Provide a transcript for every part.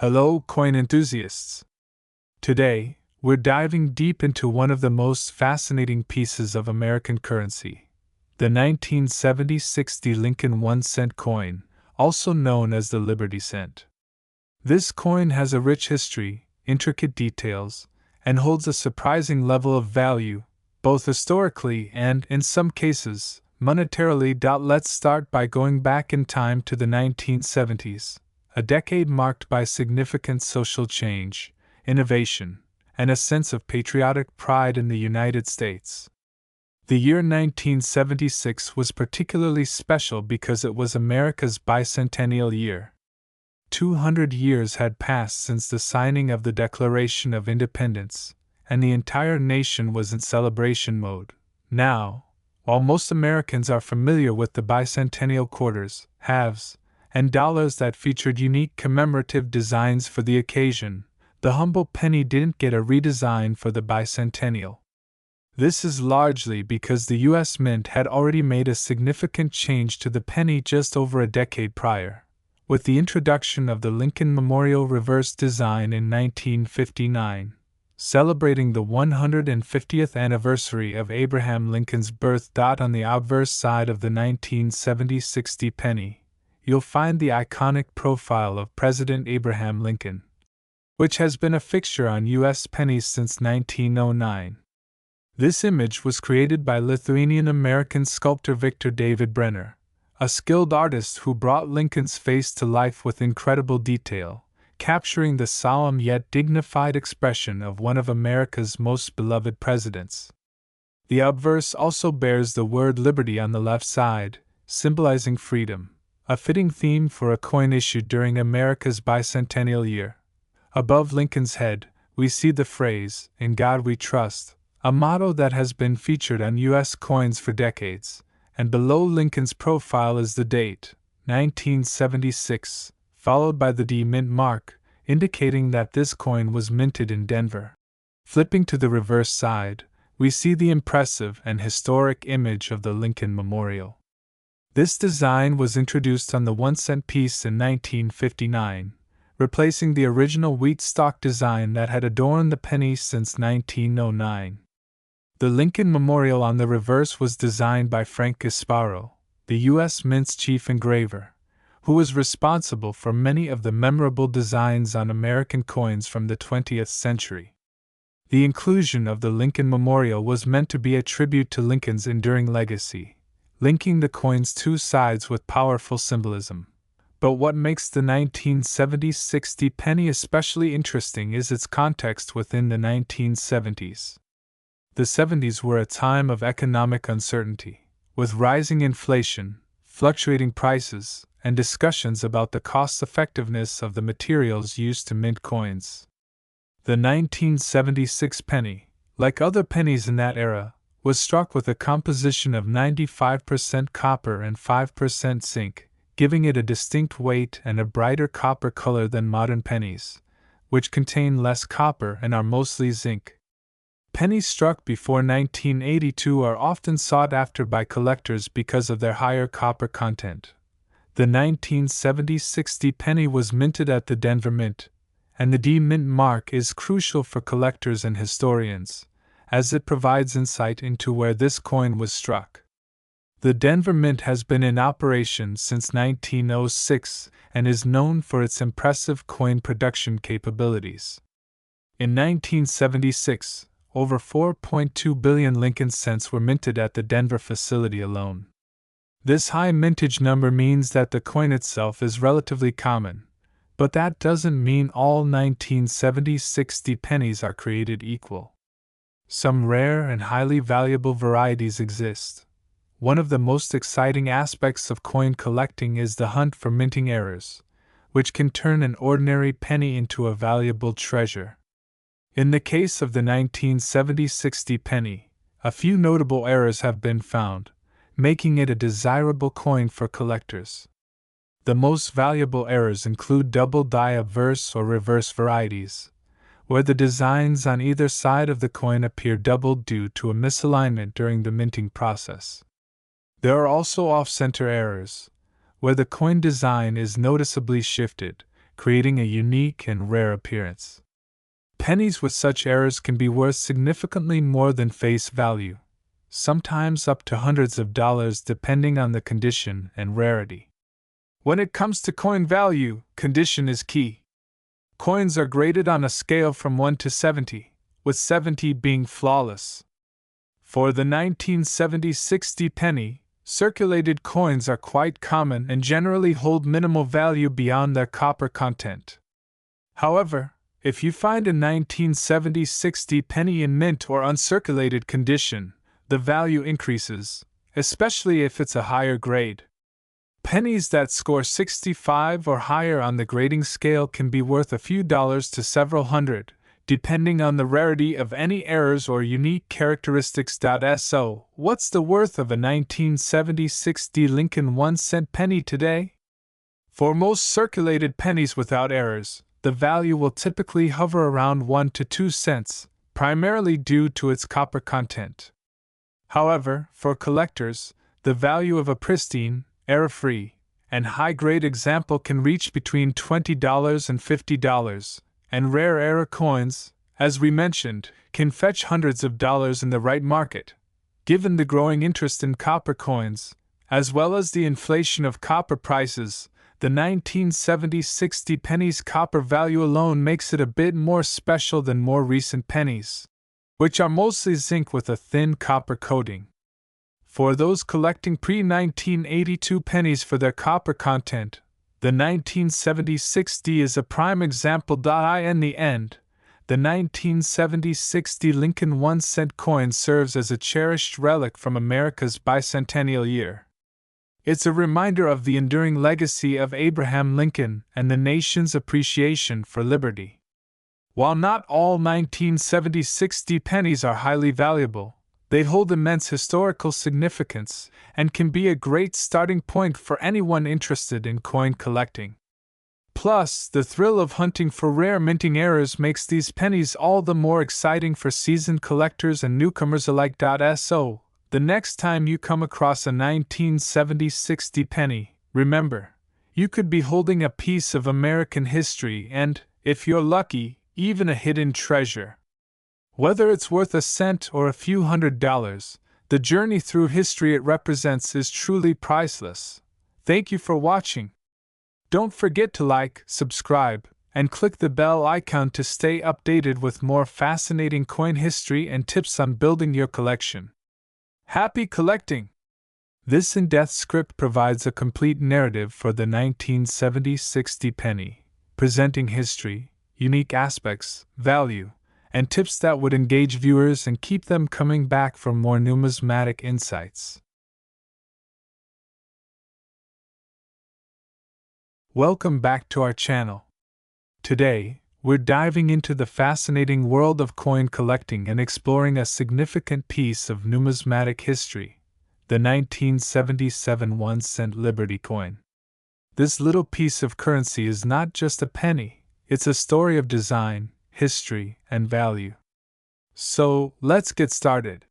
Hello, coin enthusiasts! Today, we're diving deep into one of the most fascinating pieces of American currency, the 1970 Lincoln 1-cent coin, also known as the Liberty Cent. This coin has a rich history, intricate details, and holds a surprising level of value, both historically and, in some cases, monetarily. Let's start by going back in time to the 1970s, a decade marked by significant social change, innovation, and a sense of patriotic pride in the United States. The year 1976 was particularly special because it was America's bicentennial year. 200 years had passed since the signing of the Declaration of Independence, and the entire nation was in celebration mode. Now, while most Americans are familiar with the bicentennial quarters, halves, and dollars that featured unique commemorative designs for the occasion, the humble penny didn't get a redesign for the bicentennial. This is largely because the U.S. Mint had already made a significant change to the penny just over a decade prior, with the introduction of the Lincoln Memorial reverse design in 1959, celebrating the 150th anniversary of Abraham Lincoln's birth. On the obverse side of the 1970 penny, you'll find the iconic profile of President Abraham Lincoln, which has been a fixture on U.S. pennies since 1909. This image was created by Lithuanian-American sculptor Victor David Brenner, a skilled artist who brought Lincoln's face to life with incredible detail, capturing the solemn yet dignified expression of one of America's most beloved presidents. The obverse also bears the word liberty on the left side, symbolizing freedom, a fitting theme for a coin issued during America's bicentennial year. Above Lincoln's head, we see the phrase, "In God We Trust," a motto that has been featured on U.S. coins for decades, and below Lincoln's profile is the date, 1976, followed by the D mint mark, indicating that this coin was minted in Denver. Flipping to the reverse side, we see the impressive and historic image of the Lincoln Memorial. This design was introduced on the 1-cent piece in 1959, replacing the original wheat stock design that had adorned the penny since 1909. The Lincoln Memorial on the reverse was designed by Frank Gasparo, the U.S. Mint's chief engraver, who was responsible for many of the memorable designs on American coins from the 20th century. The inclusion of the Lincoln Memorial was meant to be a tribute to Lincoln's enduring legacy, linking the coin's two sides with powerful symbolism. But what makes the 1970 penny especially interesting is its context within the 1970s. The 70s were a time of economic uncertainty, with rising inflation, fluctuating prices, and discussions about the cost-effectiveness of the materials used to mint coins. The 1976 penny, like other pennies in that era, was struck with a composition of 95% copper and 5% zinc, giving it a distinct weight and a brighter copper color than modern pennies, which contain less copper and are mostly zinc. Pennies struck before 1982 are often sought after by collectors because of their higher copper content. The 1970 penny was minted at the Denver Mint, and the D mint mark is crucial for collectors and historians, as it provides insight into where this coin was struck. The Denver Mint has been in operation since 1906 and is known for its impressive coin production capabilities. In 1976, over 4.2 billion Lincoln cents were minted at the Denver facility alone. This high mintage number means that the coin itself is relatively common, but that doesn't mean all 1970 pennies are created equal. Some rare and highly valuable varieties exist. One of the most exciting aspects of coin collecting is the hunt for minting errors, which can turn an ordinary penny into a valuable treasure. In the case of the 1970 penny, a few notable errors have been found, making it a desirable coin for collectors. The most valuable errors include double-die obverse or reverse varieties, where the designs on either side of the coin appear doubled due to a misalignment during the minting process. There are also off-center errors, where the coin design is noticeably shifted, creating a unique and rare appearance. Pennies with such errors can be worth significantly more than face value, sometimes up to hundreds of dollars depending on the condition and rarity. When it comes to coin value, condition is key. Coins are graded on a scale from 1 to 70, with 70 being flawless. For the 1970 60 penny, circulated coins are quite common and generally hold minimal value beyond their copper content. However, if you find a 1970 60 penny in mint or uncirculated condition, the value increases, especially if it's a higher grade. Pennies that score 65 or higher on the grading scale can be worth a few dollars to several hundred, depending on the rarity of any errors or unique characteristics. So, what's the worth of a 1970 60 Lincoln 1-cent penny today? For most circulated pennies without errors, the value will typically hover around 1 to 2 cents, primarily due to its copper content. However, for collectors, the value of a pristine, error-free, and high-grade example can reach between $20 and $50, and rare error coins, as we mentioned, can fetch hundreds of dollars in the right market. Given the growing interest in copper coins, as well as the inflation of copper prices, the 1970 60 penny's copper value alone makes it a bit more special than more recent pennies, which are mostly zinc with a thin copper coating. For those collecting pre-1982 pennies for their copper content, the 1970 60 is a prime example. In the end, the 1970 60 Lincoln 1-cent coin serves as a cherished relic from America's bicentennial year. It's a reminder of the enduring legacy of Abraham Lincoln and the nation's appreciation for liberty. While not all 1970 60 pennies are highly valuable, they hold immense historical significance and can be a great starting point for anyone interested in coin collecting. Plus, the thrill of hunting for rare minting errors makes these pennies all the more exciting for seasoned collectors and newcomers alike. So, the next time you come across a 1970 60 penny, remember, you could be holding a piece of American history and, if you're lucky, even a hidden treasure. Whether it's worth a cent or a few $100s, the journey through history it represents is truly priceless. Thank you for watching. Don't forget to like, subscribe, and click the bell icon to stay updated with more fascinating coin history and tips on building your collection. Happy collecting! This in-depth script provides a complete narrative for the 1970 60 penny, presenting history, unique aspects, value, and tips that would engage viewers and keep them coming back for more numismatic insights. Welcome back to our channel. Today, we're diving into the fascinating world of coin collecting and exploring a significant piece of numismatic history, the 1977 1-cent Liberty coin. This little piece of currency is not just a penny, it's a story of design, history, and value. So, let's get started.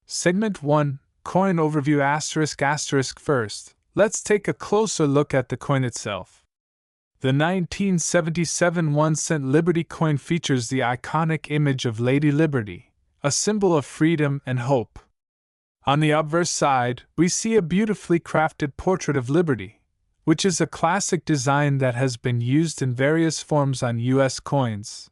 Segment 1, Coin Overview ***. First, let's take a closer look at the coin itself. The 1977 1-cent Liberty coin features the iconic image of Lady Liberty, a symbol of freedom and hope. On the obverse side, we see a beautifully crafted portrait of Liberty, which is a classic design that has been used in various forms on U.S. coins.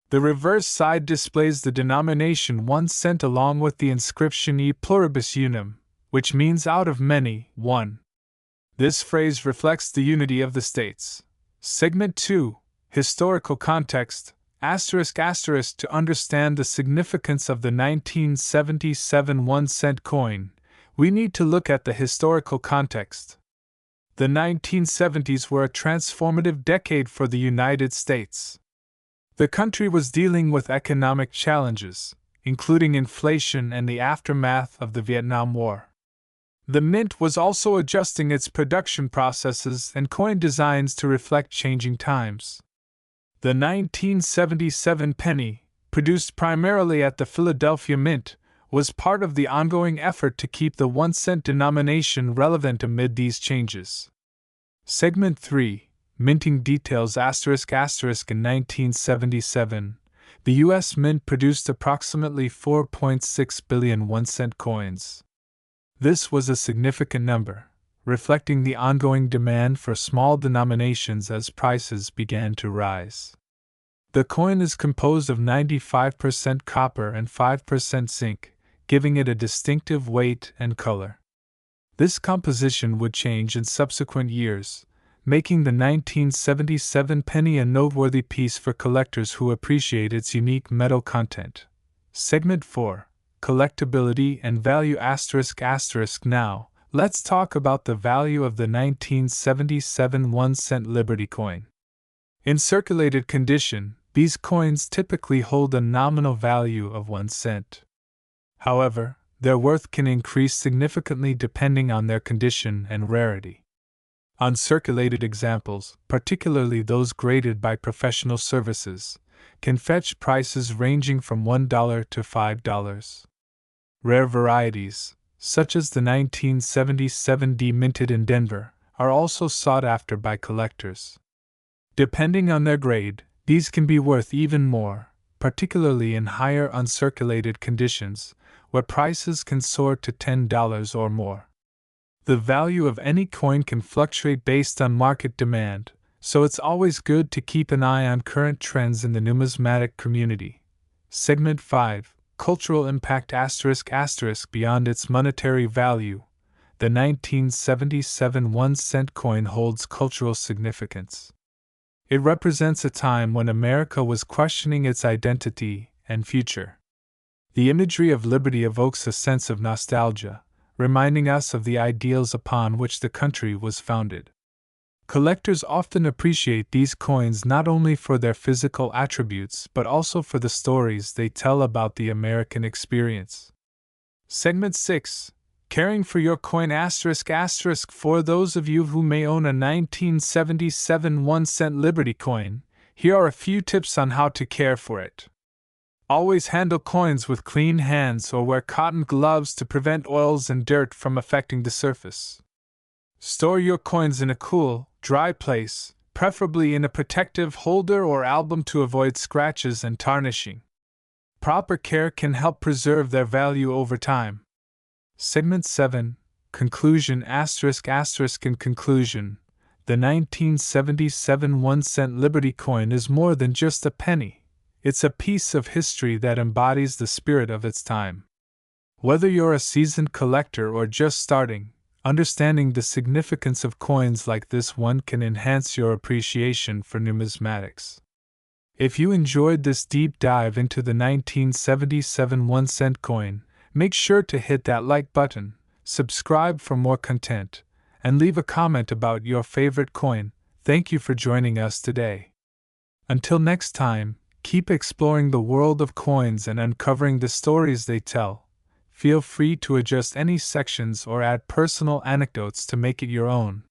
The reverse side displays the denomination 1 cent along with the inscription E pluribus unum, which means out of many, one. This phrase reflects the unity of the states. Segment 2, Historical Context, ***. To understand the significance of the 1977 1-cent coin, we need to look at the historical context. The 1970s were a transformative decade for the United States. The country was dealing with economic challenges, including inflation and the aftermath of the Vietnam War. The Mint was also adjusting its production processes and coin designs to reflect changing times. The 1977 penny, produced primarily at the Philadelphia Mint, was part of the ongoing effort to keep the 1-cent denomination relevant amid these changes. Segment 3, Minting details ****. In 1977, the U.S. Mint produced approximately 4.6 billion 1-cent coins. This was a significant number, reflecting the ongoing demand for small denominations as prices began to rise. The coin is composed of 95% copper and 5% zinc, giving it a distinctive weight and color. This composition would change in subsequent years, making the 1977 penny a noteworthy piece for collectors who appreciate its unique metal content. Segment 4. Collectability and value ****. Now, let's talk about the value of the 1977 1-cent Liberty coin. In circulated condition, these coins typically hold a nominal value of 1 cent. However, their worth can increase significantly depending on their condition and rarity. Uncirculated examples, particularly those graded by professional services, can fetch prices ranging from $1 to $5. Rare varieties, such as the 1977 D minted in Denver, are also sought after by collectors. Depending on their grade, these can be worth even more, particularly in higher uncirculated conditions, where prices can soar to $10 or more. The value of any coin can fluctuate based on market demand, so it's always good to keep an eye on current trends in the numismatic community. Segment 5. Cultural impact ****. Beyond its monetary value, the 1977 1-cent coin holds cultural significance. It represents a time when America was questioning its identity and future. The imagery of liberty evokes a sense of nostalgia, reminding us of the ideals upon which the country was founded. Collectors often appreciate these coins not only for their physical attributes but also for the stories they tell about the American experience. Segment 6. Caring for your coin ****. For those of you who may own a 1977 1-cent Liberty coin, here are a few tips on how to care for it. Always handle coins with clean hands or wear cotton gloves to prevent oils and dirt from affecting the surface. Store your coins in a cool, dry place, preferably in a protective holder or album to avoid scratches and tarnishing. Proper care can help preserve their value over time. Segment 7. Conclusion ****. In conclusion, the 1977 1-cent Liberty coin is more than just a penny. It's a piece of history that embodies the spirit of its time. Whether you're a seasoned collector or just starting, understanding the significance of coins like this one can enhance your appreciation for numismatics. If you enjoyed this deep dive into the 1977 1-cent coin, make sure to hit that like button, subscribe for more content, and leave a comment about your favorite coin. Thank you for joining us today. Until next time, keep exploring the world of coins and uncovering the stories they tell. Feel free to adjust any sections or add personal anecdotes to make it your own.